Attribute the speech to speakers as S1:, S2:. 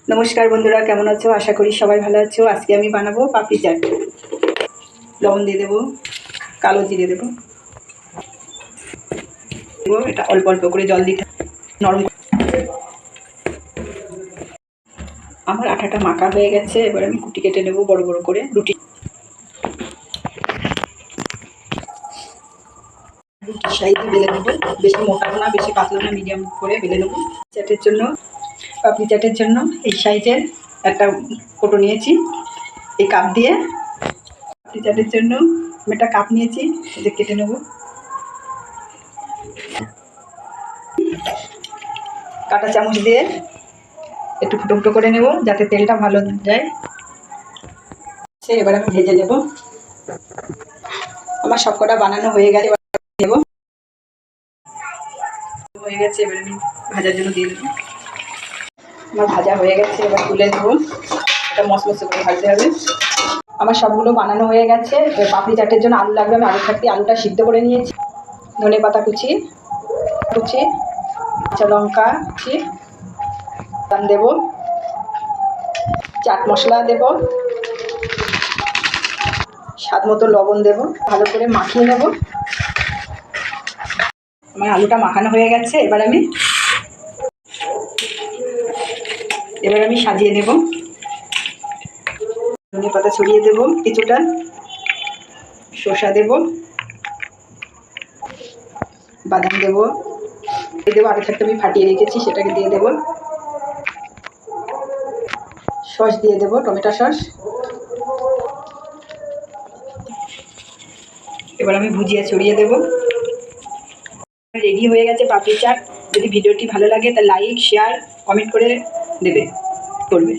S1: नमस्कार बंधुरा केमन आछो आशा करी सबाई भालो आछो। आज के आमी बानाबो पापड़ी चाट। लवण दिए देबो, कालो जिरे देबो, এটা অল্প অল্প করে জল দিতে নরম। আমার আটাটা মাখা হয়ে গেছে, এবার আমি কুটি কেটে নেব বড় বড় করে রুটি সাইজে বেলে নেব। বেশি মোটা না বেশি পাতলা না, মিডিয়াম করে বেলে নেব। চাটের জন্য পাপড়ি চাটের জন্য এই সাইজের একটা কোটো নিয়েছি। এই কাপ দিয়ে পাপড়ি চাটের জন্য আমি একটা কাপ নিয়েছি, এটা কেটে নেব। কাঁটা চামচ দিয়ে একটু ফুটো ফুটো করে নেব যাতে তেলটা ভালো যায়। এবার আমি ভেজে নেব। আমার সবকটা বানানো হয়ে গেছে, নেব হয়ে গেছে। এবার আমি ভাজার জন্য দিয়ে দেবো। আমার ভাজা হয়ে গেছে, এবার তুলে নেব। এটা মশমশে করে ভাজতে হবে। আমার সবগুলো বানানো হয়ে গেছে। পাপড়ি চাটের জন্য আলু লাগবে, আমি আলুটা সিদ্ধ করে নিয়েছি। ধনে পাতা কুচি কুচি, কাঁচা লঙ্কা কুচি দেব, চাট মশলা দেব, স্বাদ মতো লবণ দেব। ভালো করে মাখিয়ে নেব। আমার আলুটা মাখানো হয়ে গেছে। এবার আমি সাজিয়ে নেব। ধনে পাতা ছড়িয়ে দেব, কিছুটা শসা দেব, বাদাম দেব, আগে থাকতে আমি ফাটিয়ে রেখেছি সেটাকে দিয়ে দেব। সস দিয়ে দেব, টমেটো সস। এবার আমি ভুজিয়া ছড়িয়ে দেব। রেডি হয়ে গেছে পাপড়ি চাট। যদি ভিডিওটি ভালো লাগে তা লাইক শেয়ার কমেন্ট করে করবে।